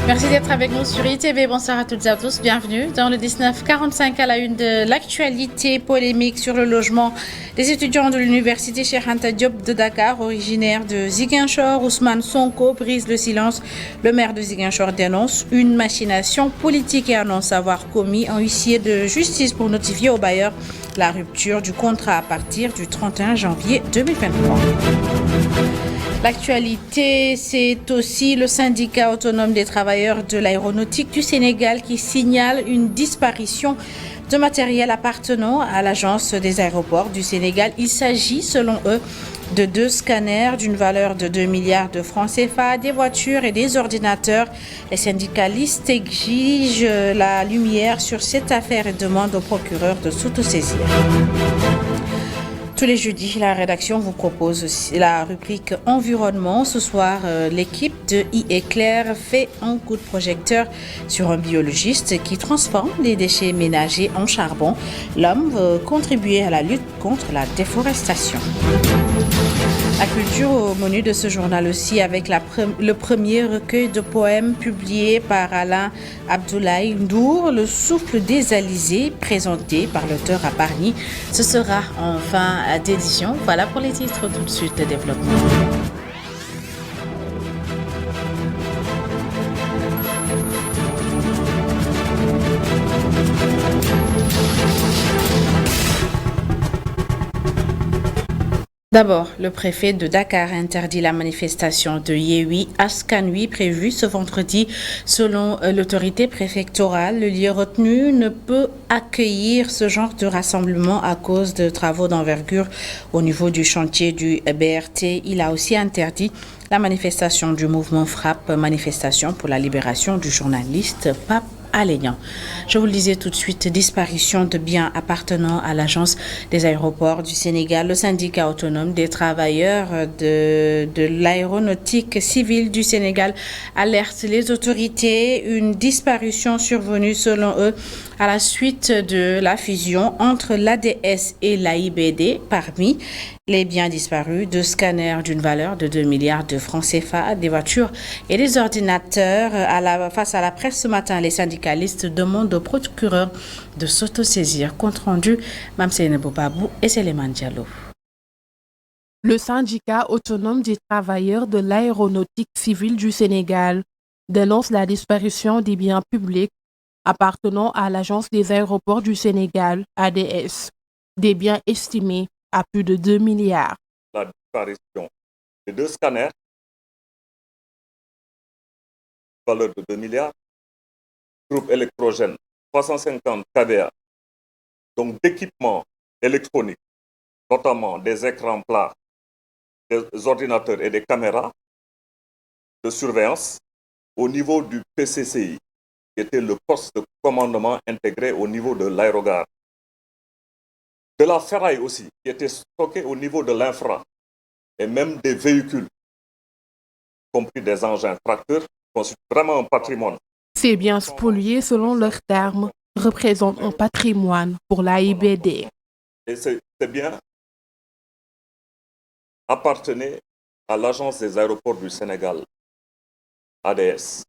Merci d'être avec nous sur ITV. Bonsoir à toutes et à tous. Bienvenue dans le 1945 à la une de l'actualité polémique sur le logement des étudiants de l'université Cheikh Anta Diop de Dakar, originaire de Ziguinchor. Ousmane Sonko brise le silence. Le maire de Ziguinchor dénonce une machination politique et annonce avoir commis un huissier de justice pour notifier au bailleur la rupture du contrat à partir du 31 janvier 2023. L'actualité, c'est aussi le syndicat autonome des travailleurs de l'aéronautique du Sénégal qui signale une disparition de matériel appartenant à l'agence des aéroports du Sénégal. Il s'agit, selon eux, de 2 scanners d'une valeur de 2 milliards de francs CFA, des voitures et des ordinateurs. Les syndicalistes exigent la lumière sur cette affaire et demandent au procureur de s'autosaisir. Tous les jeudis, la rédaction vous propose aussi la rubrique Environnement. Ce soir, l'équipe de e-Éclair fait un coup de projecteur sur un biologiste qui transforme les déchets ménagers en charbon. L'homme veut contribuer à la lutte contre la déforestation. La culture au menu de ce journal aussi avec le premier recueil de poèmes publié par Alain Abdoulaye Ndour, Le souffle des Alizés, présenté par l'auteur à Paris. Ce sera en fin d'édition. Voilà pour les titres, tout de suite de développement. D'abord, le préfet de Dakar interdit la manifestation de Yewwi Askan Wi prévue ce vendredi. Selon l'autorité préfectorale, le lieu retenu ne peut accueillir ce genre de rassemblement à cause de travaux d'envergure au niveau du chantier du BRT. Il a aussi interdit la manifestation du mouvement Frappe, manifestation pour la libération du journaliste Pape Alénian. Je vous le disais tout de suite, disparition de biens appartenant à l'agence des aéroports du Sénégal. Le syndicat autonome des travailleurs de l'aéronautique civile du Sénégal alerte les autorités. Une disparition survenue selon eux à la suite de la fusion entre l'ADS et l'AIBD. Parmi les biens disparus, 2 scanners d'une valeur de 2 milliards de francs CFA, des voitures et des ordinateurs. Face à la presse ce matin, les syndicalistes demandent au procureur de s'autosaisir. Compte rendu, Mamsene Bobabou et Seleman Diallo. Le syndicat autonome des travailleurs de l'aéronautique civile du Sénégal dénonce la disparition des biens publics appartenant à l'Agence des aéroports du Sénégal, ADS, des biens estimés à plus de 2 milliards. La disparition de 2 scanners, valeur de 2 milliards, groupes électrogènes, 350 kVA, donc d'équipements électroniques, notamment des écrans plats, des ordinateurs et des caméras de surveillance au niveau du PCCI, qui était le poste de commandement intégré au niveau de l'aérogare. De la ferraille aussi, qui était stockée au niveau de l'infra, et même des véhicules, y compris des engins tracteurs, constituent vraiment un patrimoine. Ces biens spoliés, selon leurs termes, représentent un patrimoine pour l'AIBD. Et ces biens appartenaient à l'Agence des aéroports du Sénégal, ADS.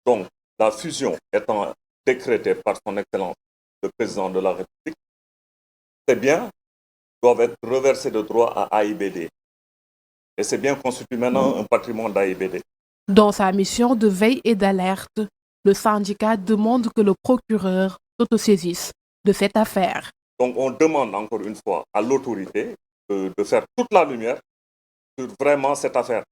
Donc, la fusion étant décrétée par son Excellence, le président de la République, ces biens doivent être reversés de droit à AIBD. Et ces biens constituent maintenant un patrimoine d'AIBD. Dans sa mission de veille et d'alerte, le syndicat demande que le procureur s'autosaisisse de cette affaire. Donc on demande encore une fois à l'autorité de faire toute la lumière sur vraiment cette affaire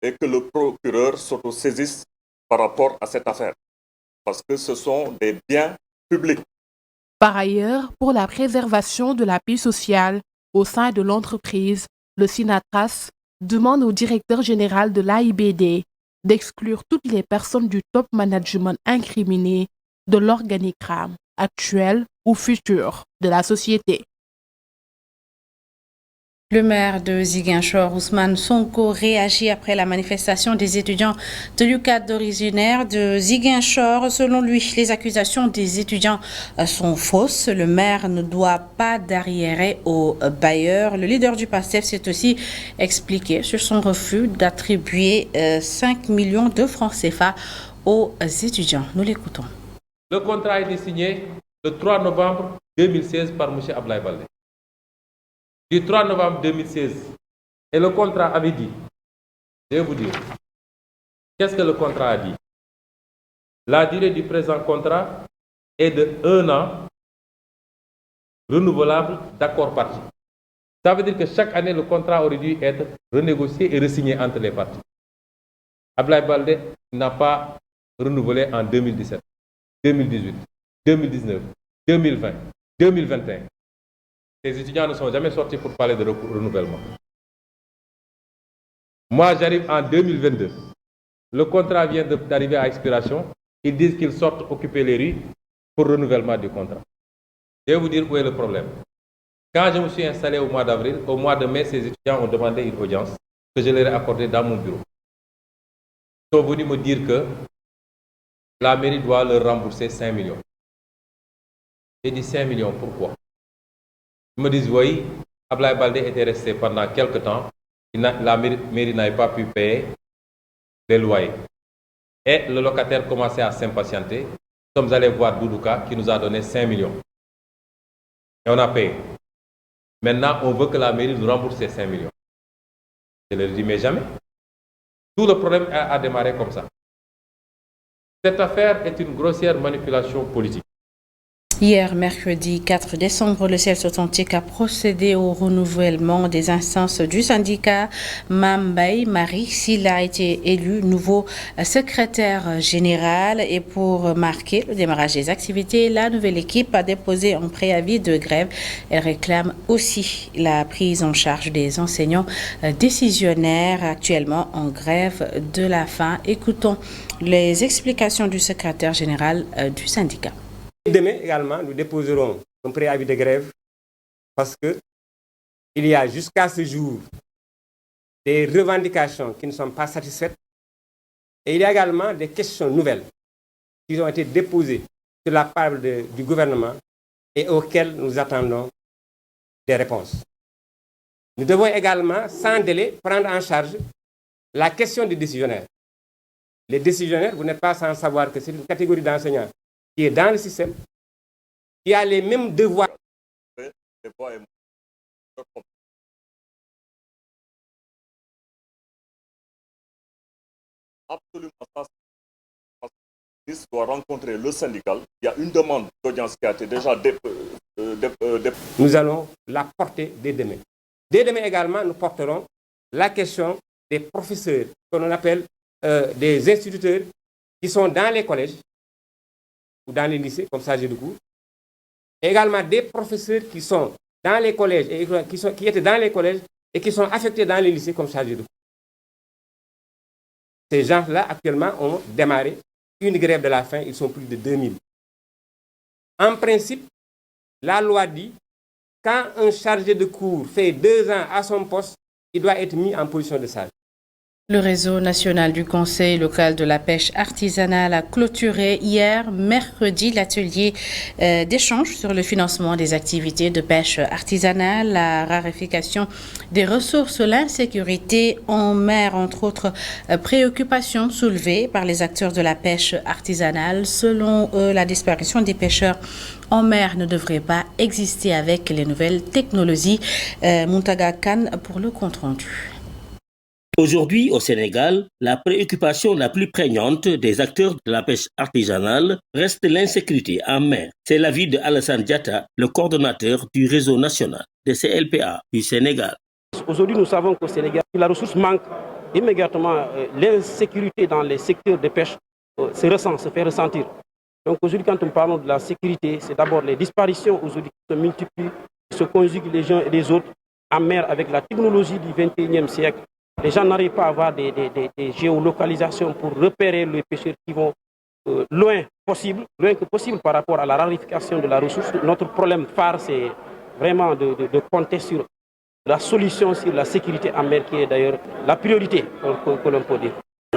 et que le procureur s'autosaisisse par rapport à cette affaire. Parce que ce sont des biens publics. Par ailleurs, pour la préservation de la paix sociale au sein de l'entreprise, le SYNATRAS demande au directeur général de l'AIBD d'exclure toutes les personnes du top management incriminées de l'organigramme actuel ou futur de la société. Le maire de Ziguinchor, Ousmane Sonko, réagit après la manifestation des étudiants de l'UCAD originaire de Ziguinchor. Selon lui, les accusations des étudiants sont fausses. Le maire ne doit pas d'arriérés aux bailleurs. Le leader du PASTEF s'est aussi expliqué sur son refus d'attribuer 5 millions de francs CFA aux étudiants. Nous l'écoutons. Le contrat a été signé le 3 novembre 2016 par M. Ablaye Baldé. Du 3 novembre 2016. Et le contrat avait dit, je vais vous dire, qu'est-ce que le contrat a dit? La durée du présent contrat est de 1 an, renouvelable d'accord parties. Ça veut dire que chaque année, le contrat aurait dû être renégocié et resigné entre les parties. Ablaye Baldé n'a pas renouvelé en 2017, 2018, 2019, 2020, 2021. Les étudiants ne sont jamais sortis pour parler de renouvellement. Moi, j'arrive en 2022. Le contrat vient d'arriver à expiration. Ils disent qu'ils sortent occuper les rues pour renouvellement du contrat. Je vais vous dire où est le problème. Quand je me suis installé au mois d'avril, au mois de mai, ces étudiants ont demandé une audience que je leur ai accordée dans mon bureau. Ils sont venus me dire que la mairie doit leur rembourser 5 millions. J'ai dit 5 millions, pourquoi? Ils me disent, oui, Ablaye Baldé était resté pendant quelques temps, la mairie n'avait pas pu payer les loyers. Et le locataire commençait à s'impatienter. Nous sommes allés voir Doudouka qui nous a donné 5 millions. Et on a payé. Maintenant, on veut que la mairie nous rembourse ces 5 millions. Je leur dis, mais jamais. Tout le problème a démarré comme ça. Cette affaire est une grossière manipulation politique. Hier, mercredi 4 décembre, le ciel authentique a procédé au renouvellement des instances du syndicat. Mambay Marie Silla a été élu nouveau secrétaire général et pour marquer le démarrage des activités, la nouvelle équipe a déposé un préavis de grève. Elle réclame aussi la prise en charge des enseignants décisionnaires actuellement en grève de la faim. Écoutons les explications du secrétaire général du syndicat. Demain également, nous déposerons un préavis de grève parce que il y a jusqu'à ce jour des revendications qui ne sont pas satisfaites et il y a également des questions nouvelles qui ont été déposées sur la part du gouvernement et auxquelles nous attendons des réponses. Nous devons également, sans délai, prendre en charge la question des décisionnaires. Les décisionnaires, vous n'êtes pas sans savoir que c'est une catégorie d'enseignants qui est dans le système, qui a les mêmes devoirs. Absolument pas. Le ministre doit rencontrer le syndical. Il y a une demande d'audience qui a été déjà Nous allons la porter dès demain. Dès demain également, nous porterons la question des professeurs, que l'on appelle des instituteurs, qui sont dans les collèges, ou dans les lycées, comme chargés de cours. Également des professeurs qui sont dans les collèges, et qui étaient dans les collèges et qui sont affectés dans les lycées comme chargés de cours. Ces gens-là, actuellement, ont démarré une grève de la faim. Ils sont plus de 2000. En principe, la loi dit, quand un chargé de cours fait 2 ans à son poste, il doit être mis en position de sage. Le réseau national du Conseil local de la pêche artisanale a clôturé hier, mercredi, l'atelier d'échange sur le financement des activités de pêche artisanale, la raréfaction des ressources, l'insécurité en mer, entre autres préoccupations soulevées par les acteurs de la pêche artisanale. Selon eux, la disparition des pêcheurs en mer ne devrait pas exister avec les nouvelles technologies. Muntaga Khan pour le compte-rendu. Aujourd'hui, au Sénégal, la préoccupation la plus prégnante des acteurs de la pêche artisanale reste l'insécurité en mer. C'est l'avis de Alassane Diatta, le coordonnateur du réseau national des CLPA du Sénégal. Aujourd'hui, nous savons qu'au Sénégal, la ressource manque immédiatement. L'insécurité dans les secteurs de pêche se fait ressentir. Donc aujourd'hui, quand nous parlons de la sécurité, c'est d'abord les disparitions aujourd'hui qui se multiplient, qui se conjuguent les uns et les autres en mer avec la technologie du 21e siècle. Les gens n'arrivent pas à avoir des géolocalisations pour repérer les pêcheurs qui vont loin que possible par rapport à la raréfaction de la ressource. Notre problème phare, c'est vraiment de compter sur la solution sur la sécurité en mer qui est d'ailleurs la priorité que l'on peut dire.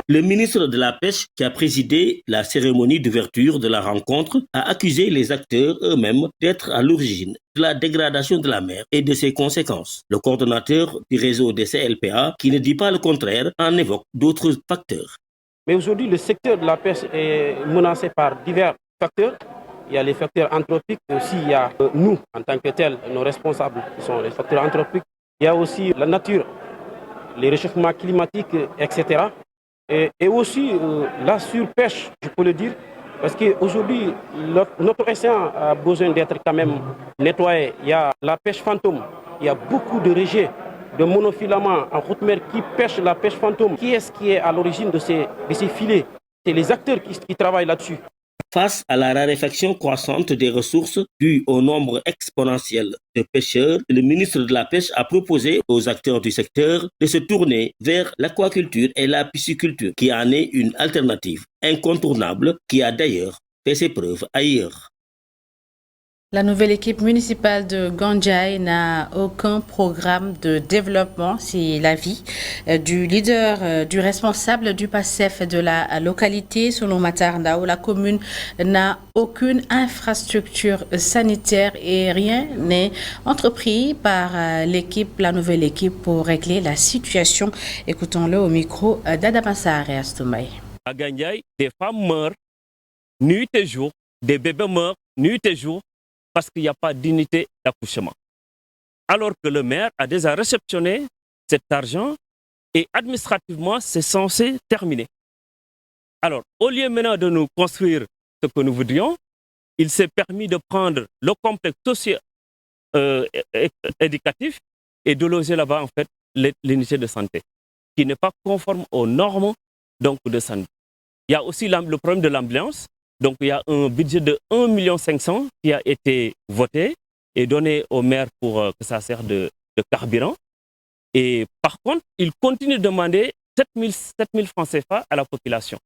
Le ministre de la Pêche, qui a présidé la cérémonie d'ouverture de la rencontre, a accusé les acteurs eux-mêmes d'être à l'origine de la dégradation de la mer et de ses conséquences. Le coordonnateur du réseau des CLPA, qui ne dit pas le contraire, en évoque d'autres facteurs. Mais aujourd'hui, le secteur de la pêche est menacé par divers facteurs. Il y a les facteurs anthropiques, aussi il y a nous, en tant que tels, nos responsables, qui sont les facteurs anthropiques. Il y a aussi la nature, les réchauffements climatiques, etc. Et aussi la surpêche, je peux le dire, parce qu'aujourd'hui, notre océan a besoin d'être quand même nettoyé. Il y a la pêche fantôme, il y a beaucoup de rejets, de monofilaments en haute mer qui pêchent la pêche fantôme. Qui est-ce qui est à l'origine de ces filets? C'est les acteurs qui travaillent là-dessus. Face à la raréfaction croissante des ressources due au nombre exponentiel de pêcheurs, le ministre de la Pêche a proposé aux acteurs du secteur de se tourner vers l'aquaculture et la pisciculture, qui en est une alternative incontournable qui a d'ailleurs fait ses preuves ailleurs. La nouvelle équipe municipale de Gandiaye n'a aucun programme de développement. C'est l'avis du leader, du responsable du PASTEF de la localité. Selon Matarndao, la commune n'a aucune infrastructure sanitaire et rien n'est entrepris par la nouvelle équipe pour régler la situation. Écoutons-le au micro d'Adamassare et Astoumaï. À Gandiaye, des femmes meurent nuit et jour, des bébés meurent nuit et jour, parce qu'il n'y a pas d'unité d'accouchement. Alors que le maire a déjà réceptionné cet argent et administrativement, c'est censé terminer. Alors, au lieu maintenant de nous construire ce que nous voudrions, il s'est permis de prendre le complexe socio-éducatif et de loger là-bas, en fait, l'unité de santé, qui n'est pas conforme aux normes donc, de santé. Il y a aussi le problème de l'ambulance. Donc, il y a un budget de 1,5 million qui a été voté et donné au maire pour que ça serve de carburant. Et par contre, il continue de demander 7 000 francs CFA à la population.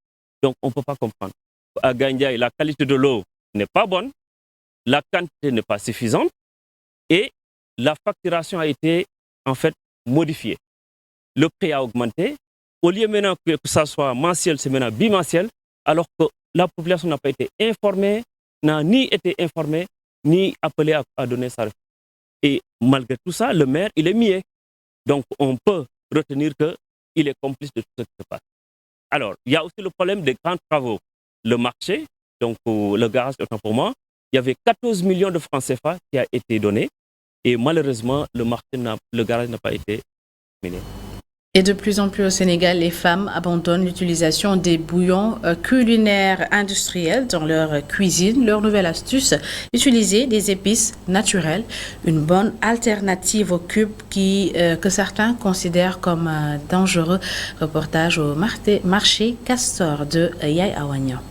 Donc, on ne peut pas comprendre. À Gandiaye, la qualité de l'eau n'est pas bonne, la quantité n'est pas suffisante et la facturation a été en fait modifiée. Le prix a augmenté. Au lieu maintenant que ça soit mensuel, c'est maintenant bimensuel, alors que la population n'a pas été informée, n'a ni été informée, ni appelée à donner sa réponse. Et malgré tout ça, le maire, il est muet. Donc, on peut retenir qu'il est complice de tout ce qui se passe. Alors, il y a aussi le problème des grands travaux. Le marché, donc le garage, autant pour moi, il y avait 14 millions de francs CFA qui a été donné. Et malheureusement, le garage n'a pas été terminé. Et de plus en plus au Sénégal, les femmes abandonnent l'utilisation des bouillons culinaires industriels dans leur cuisine. Leur nouvelle astuce, utiliser des épices naturelles, une bonne alternative aux cubes que certains considèrent comme dangereux. Reportage au marché Castor de Yaye Awagnan.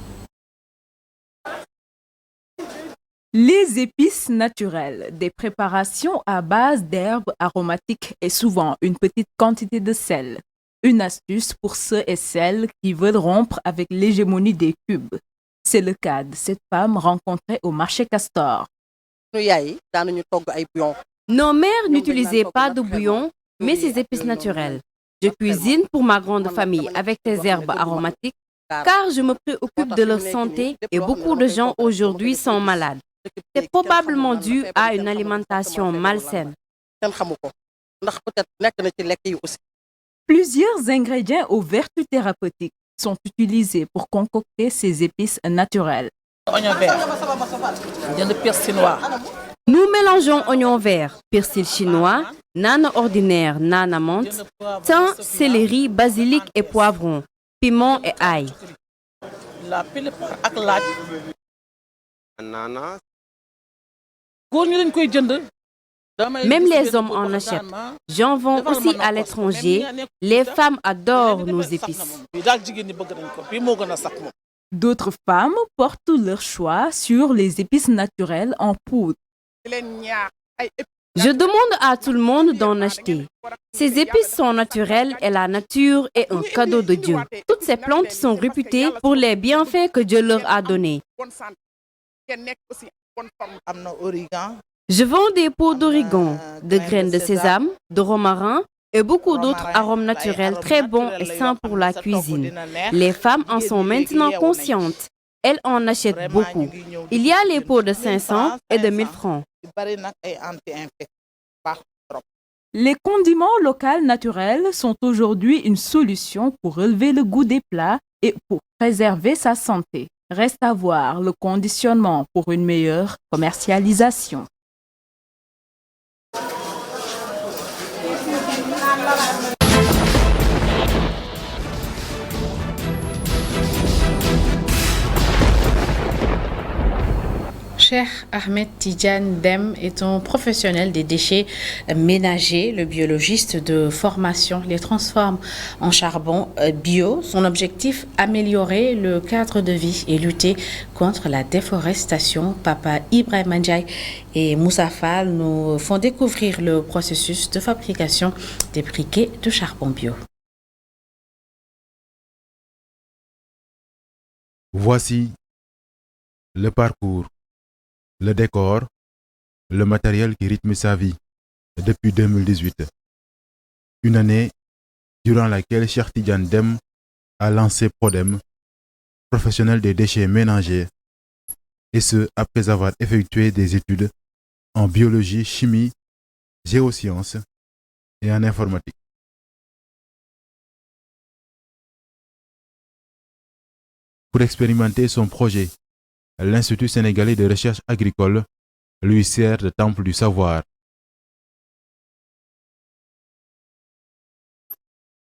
Les épices naturelles, des préparations à base d'herbes aromatiques et souvent une petite quantité de sel. Une astuce pour ceux et celles qui veulent rompre avec l'hégémonie des cubes. C'est le cas de cette femme rencontrée au marché Castor. Nos mères n'utilisaient pas de bouillon, mais ces épices naturelles. Je cuisine pour ma grande famille avec des herbes aromatiques car je me préoccupe de leur santé et beaucoup de gens aujourd'hui sont malades. C'est probablement dû à une alimentation malsaine. Plusieurs ingrédients aux vertus thérapeutiques sont utilisés pour concocter ces épices naturelles. Nous mélangeons oignons verts, persil chinois, nana ordinaire, nana menthe, thym, céleri, basilic et poivron, piment et ail. Même les hommes en achètent. J'en vends aussi à l'étranger. Les femmes adorent nos épices. D'autres femmes portent leur choix sur les épices naturelles en poudre. Je demande à tout le monde d'en acheter. Ces épices sont naturelles et la nature est un cadeau de Dieu. Toutes ces plantes sont réputées pour les bienfaits que Dieu leur a donnés. Je vends des pots d'origan, de graines de sésame, de romarin et beaucoup d'autres arômes naturels très bons et sains pour la cuisine. Les femmes en sont maintenant conscientes. Elles en achètent beaucoup. Il y a les pots de 500 et de 1000 francs. Les condiments locaux naturels sont aujourd'hui une solution pour relever le goût des plats et pour préserver sa santé. Reste à voir le conditionnement pour une meilleure commercialisation. Cheikh Ahmed Tidiane Deme est un professionnel des déchets ménagers. Le biologiste de formation les transforme en charbon bio. Son objectif, améliorer le cadre de vie et lutter contre la déforestation. Papa Ibrahim Ndiaye et Moussa Fall nous font découvrir le processus de fabrication des briquets de charbon bio. Voici le parcours, le décor, le matériel qui rythme sa vie depuis 2018. Une année durant laquelle Cheikh Tidiane Deme a lancé Prodem, professionnel des déchets ménagers, et ce après avoir effectué des études en biologie, chimie, géosciences et en informatique. Pour expérimenter son projet, l'Institut sénégalais de recherche agricole lui sert de temple du savoir.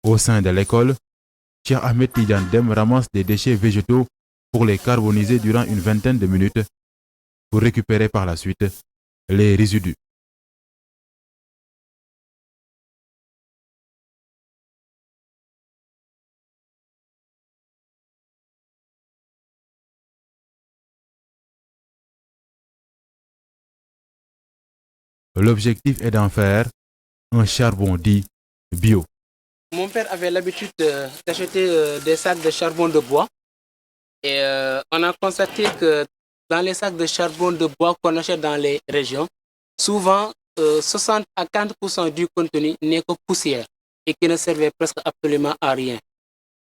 Au sein de l'école, Cheikh Ahmed Tidiane Deme ramasse des déchets végétaux pour les carboniser durant une vingtaine de minutes pour récupérer par la suite les résidus. L'objectif est d'en faire un charbon dit bio. Mon père avait l'habitude d'acheter des sacs de charbon de bois et on a constaté que dans les sacs de charbon de bois qu'on achète dans les régions, souvent 60 à 40% du contenu n'est que poussière et qui ne servait presque absolument à rien.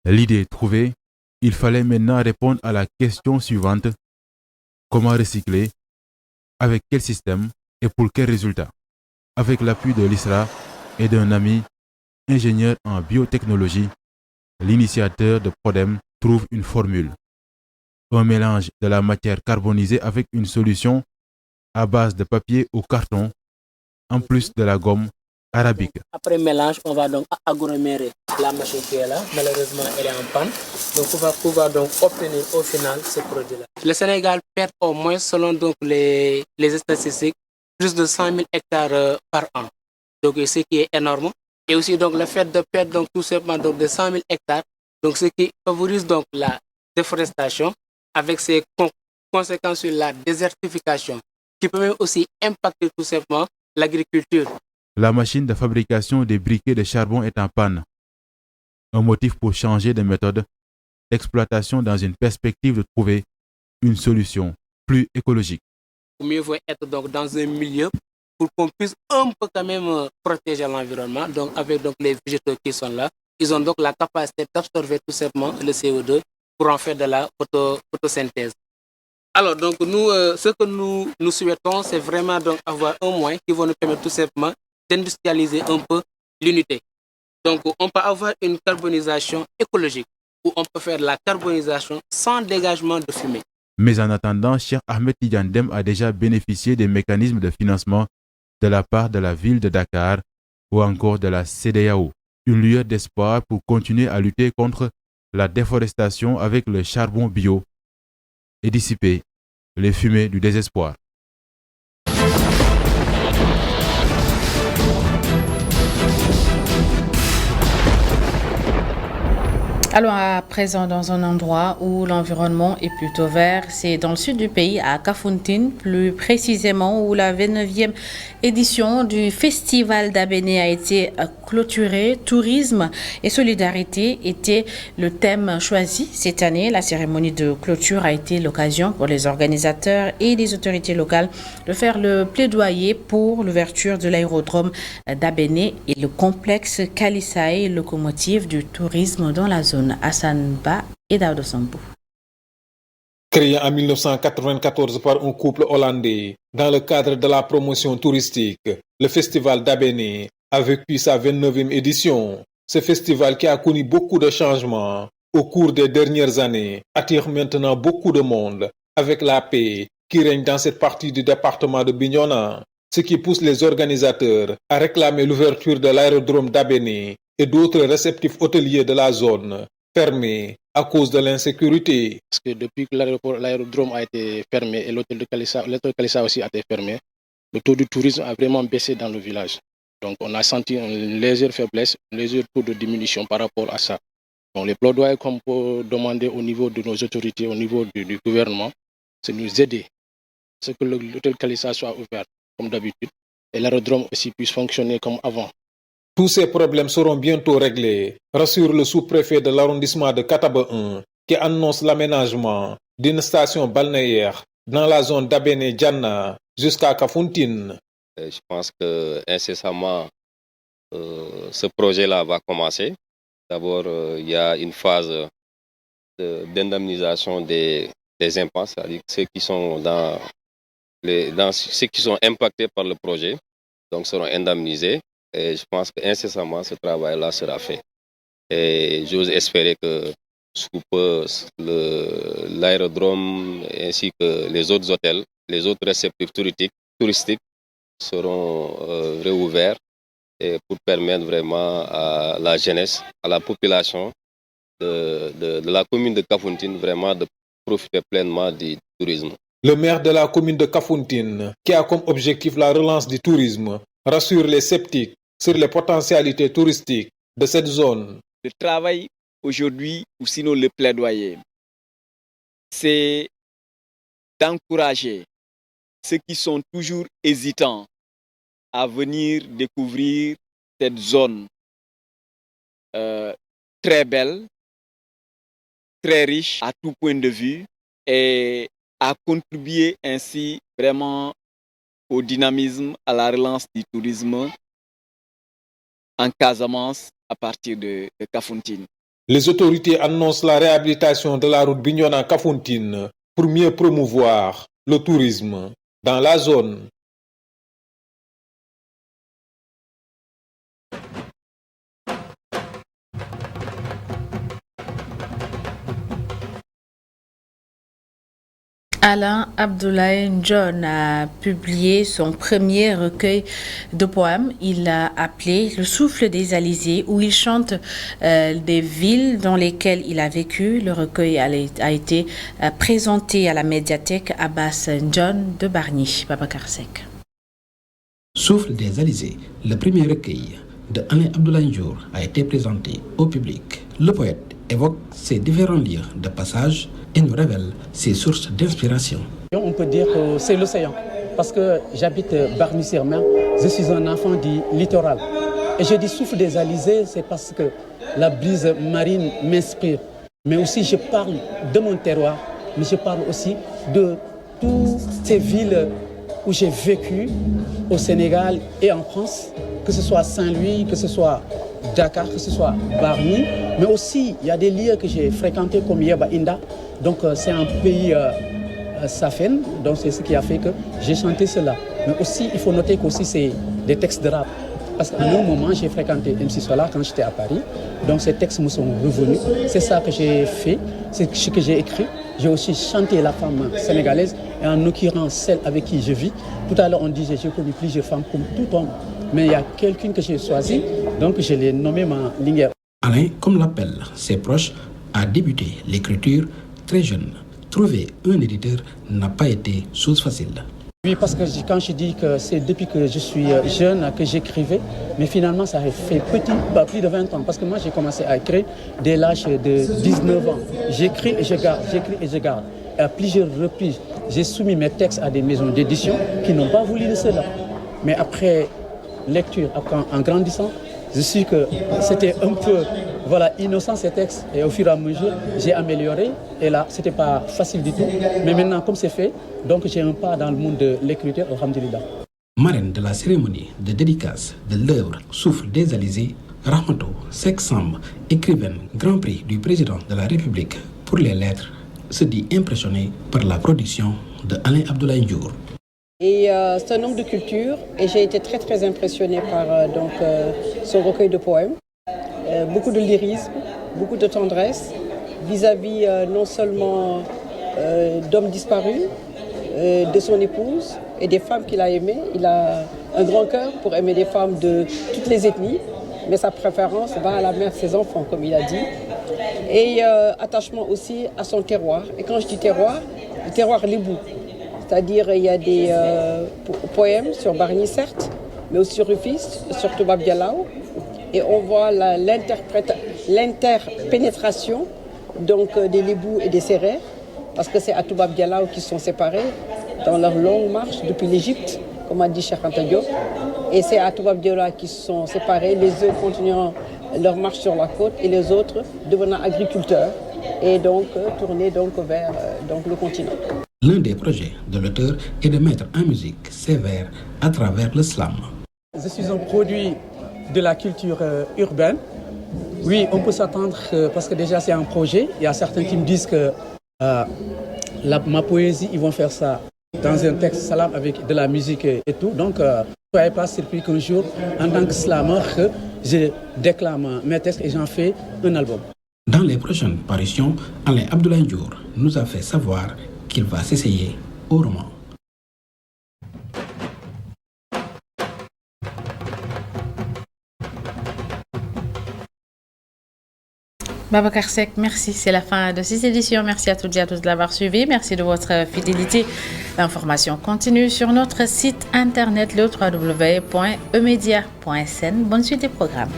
L'idée trouvée, il fallait maintenant répondre à la question suivante: comment recycler, avec quel système et pour quel résultat? Avec l'appui de l'ISRA et d'un ami ingénieur en biotechnologie, l'initiateur de Prodem trouve une formule. Un mélange de la matière carbonisée avec une solution à base de papier ou carton, en plus de la gomme arabique. Après mélange, on va donc agglomérer la machine qui est là. Malheureusement, elle est en panne. Donc, on va pouvoir donc obtenir au final ce produit-là. Le Sénégal perd au moins, selon donc les statistiques, plus de 100 000 hectares par an. Donc, ce qui est énorme. Et aussi, donc, le fait de perdre donc, tout simplement donc, de 100 000 hectares, donc, ce qui favorise donc, la déforestation avec ses conséquences sur la désertification, qui peut même aussi impacter tout simplement l'agriculture. La machine de fabrication des briquets de charbon est en panne. Un motif pour changer de méthode d'exploitation dans une perspective de trouver une solution plus écologique. Mieux vaut être donc dans un milieu pour qu'on puisse un peu quand même protéger l'environnement. Donc avec donc les végétaux qui sont là, ils ont donc la capacité d'absorber tout simplement le CO2 pour en faire de la photosynthèse. Alors donc nous, ce que nous souhaitons, c'est vraiment donc avoir un moyen qui va nous permettre tout simplement d'industrialiser un peu l'unité. Donc on peut avoir une carbonisation écologique où on peut faire la carbonisation sans dégagement de fumée. Mais en attendant, Cheikh Ahmed Tidiane Deme a déjà bénéficié des mécanismes de financement de la part de la ville de Dakar ou encore de la CEDEAO. Une lueur d'espoir pour continuer à lutter contre la déforestation avec le charbon bio et dissiper les fumées du désespoir. Allons à présent dans un endroit où l'environnement est plutôt vert. C'est dans le sud du pays, à Kafountine, plus précisément, où la 29e édition du Festival d'Abéné a été clôturée. Tourisme et solidarité était le thème choisi cette année. La cérémonie de clôture a été l'occasion pour les organisateurs et les autorités locales de faire le plaidoyer pour l'ouverture de l'aérodrome d'Abéné et le complexe Kalisaï, locomotive du tourisme dans la zone. Hassan Ba et Daouda Sambou. Créé en 1994 par un couple hollandais dans le cadre de la promotion touristique, le Festival d'Abéné a vécu sa 29e édition. Ce festival qui a connu beaucoup de changements au cours des dernières années attire maintenant beaucoup de monde avec la paix qui règne dans cette partie du département de Bignona, ce qui pousse les organisateurs à réclamer l'ouverture de l'aérodrome d'Abéné et d'autres réceptifs hôteliers de la zone fermés à cause de l'insécurité. Parce que depuis que l'aérodrome a été fermé et l'hôtel Kalissa aussi a été fermé, le taux de tourisme a vraiment baissé dans le village. Donc on a senti une légère faiblesse, un léger taux de diminution par rapport à ça. Donc les plaidoyers qu'on peut demander au niveau de nos autorités, au niveau du gouvernement, c'est de nous aider. C'est que l'hôtel Kalissa soit ouvert comme d'habitude et l'aérodrome aussi puisse fonctionner comme avant. Tous ces problèmes seront bientôt réglés, rassure le sous-préfet de l'arrondissement de Kataba 1, qui annonce l'aménagement d'une station balnéaire dans la zone d'Abéné-Djanna jusqu'à Kafountine. Je pense que incessamment, ce projet-là va commencer. D'abord, il y a une phase d'indemnisation des impacts, c'est-à-dire ceux qui sont ceux qui sont impactés par le projet, donc seront indemnisés. Et je pense qu'incessamment, ce travail-là sera fait. Et j'ose espérer que sous peu, l'aérodrome ainsi que les autres hôtels, les autres réceptifs touristiques seront réouverts et pour permettre vraiment à la jeunesse, à la population de la commune de Kafountine vraiment de profiter pleinement du tourisme. Le maire de la commune de Kafountine, qui a comme objectif la relance du tourisme, rassure les sceptiques sur les potentialités touristiques de cette zone. Le travail aujourd'hui, ou sinon le plaidoyer, c'est d'encourager ceux qui sont toujours hésitants à venir découvrir cette zone très belle, très riche à tout point de vue et à contribuer ainsi vraiment au dynamisme, à la relance du tourisme en Casamance à partir de Kafountine. Les autorités annoncent la réhabilitation de la route Bignona-Kafountine pour mieux promouvoir le tourisme dans la zone. Alain Abdoulaye John a publié son premier recueil de poèmes. Il l'a appelé Le souffle des Alizés, où il chante des villes dans lesquelles il a vécu. Le recueil a été présenté à la médiathèque Abbas John de Bargny. Babacar Seck. Souffle des Alizés, le premier recueil de Alain Abdoulaye John a été présenté au public. Le poète évoque ses différents lieux de passage et nous révèle ses sources d'inspiration. On peut dire que c'est l'océan, parce que j'habite Bargny-sur-Mer, je suis un enfant du littoral. Et je dis souffle des Alizés, c'est parce que la brise marine m'inspire. Mais aussi je parle de mon terroir, mais je parle aussi de toutes ces villes où j'ai vécu au Sénégal et en France, que ce soit Saint-Louis, que ce soit Dakar, que ce soit Bargny, mais aussi il y a des lieux que j'ai fréquentés comme Yeba Inda. Donc c'est un pays safène, donc c'est ce qui a fait que j'ai chanté cela. Mais aussi, il faut noter qu'aussi c'est des textes de rap. Parce qu'à un moment, j'ai fréquenté MC Solar quand j'étais à Paris. Donc ces textes me sont revenus. C'est ça que j'ai fait, c'est ce que j'ai écrit. J'ai aussi chanté la femme sénégalaise, et en l'occurrence celle avec qui je vis. Tout à l'heure, on disait j'ai connu plusieurs femmes comme tout homme. Mais il y a quelqu'une que j'ai choisie, donc je l'ai nommée ma lingère. Alain, comme l'appellent ses proches, a débuté l'écriture très jeune. Trouver un éditeur n'a pas été chose facile. Oui, parce que quand je dis que c'est depuis que je suis jeune que j'écrivais, mais finalement ça a fait plus de 20 ans, parce que moi j'ai commencé à écrire dès l'âge de 19 ans. J'écris et je garde, j'écris et je garde. Et à plusieurs reprises, j'ai soumis mes textes à des maisons d'édition qui n'ont pas voulu de cela. Mais après lecture, en grandissant, je suis que c'était un peu innocent ces textes. Et au fur et à mesure, j'ai amélioré. Et là, c'était pas facile du tout. Mais maintenant, comme c'est fait, donc j'ai un pas dans le monde de l'écriture, alhamdulillah. Marraine de la cérémonie de dédicace de l'œuvre Souffle des Alizés, Rahmatou Seck Samb, écrivaine Grand Prix du président de la République pour les lettres, se dit impressionnée par la production de Alain Abdoulaye Ndiour. Et c'est un homme de culture et j'ai été très très impressionnée par son recueil de poèmes. Beaucoup de lyrisme, beaucoup de tendresse vis-à-vis non seulement d'hommes disparus, de son épouse et des femmes qu'il a aimées. Il a un grand cœur pour aimer des femmes de toutes les ethnies, mais sa préférence va à la mère de ses enfants, comme il a dit. Et attachement aussi à son terroir. Et quand je dis terroir, le terroir lébou. C'est-à-dire il y a des poèmes sur Bargny, certes, mais aussi sur Rufisque, sur Toubab Dialaw. Et on voit l'interpénétration des Lébous et des Sérères, parce que c'est à Toubab Dialaw qu'ils sont séparés dans leur longue marche depuis l'Égypte, comme a dit Cheikh Anta Diop. Et c'est à Toubab Dialaw qu'ils sont séparés, les uns continuant leur marche sur la côte et les autres devenant agriculteurs et donc tournés vers le continent. L'un des projets de l'auteur est de mettre en musique ses vers à travers le slam. Je suis un produit de la culture urbaine. Oui, on peut s'attendre parce que déjà c'est un projet. Il y a certains qui me disent que ma poésie, ils vont faire ça dans un texte slam avec de la musique et tout. Donc, soyez pas surpris qu'un jour, en tant que slameur, je déclame mes textes et j'en fais un album. Dans les prochaines parutions, Alain Abdoulaye Ndiour nous a fait savoir qu'il va s'essayer au roman. Babacar Seck, merci. C'est la fin de cette édition. Merci à toutes et à tous de l'avoir suivi. Merci de votre fidélité. L'information continue sur notre site internet le www.emedia.sn. Bonne suite des programmes.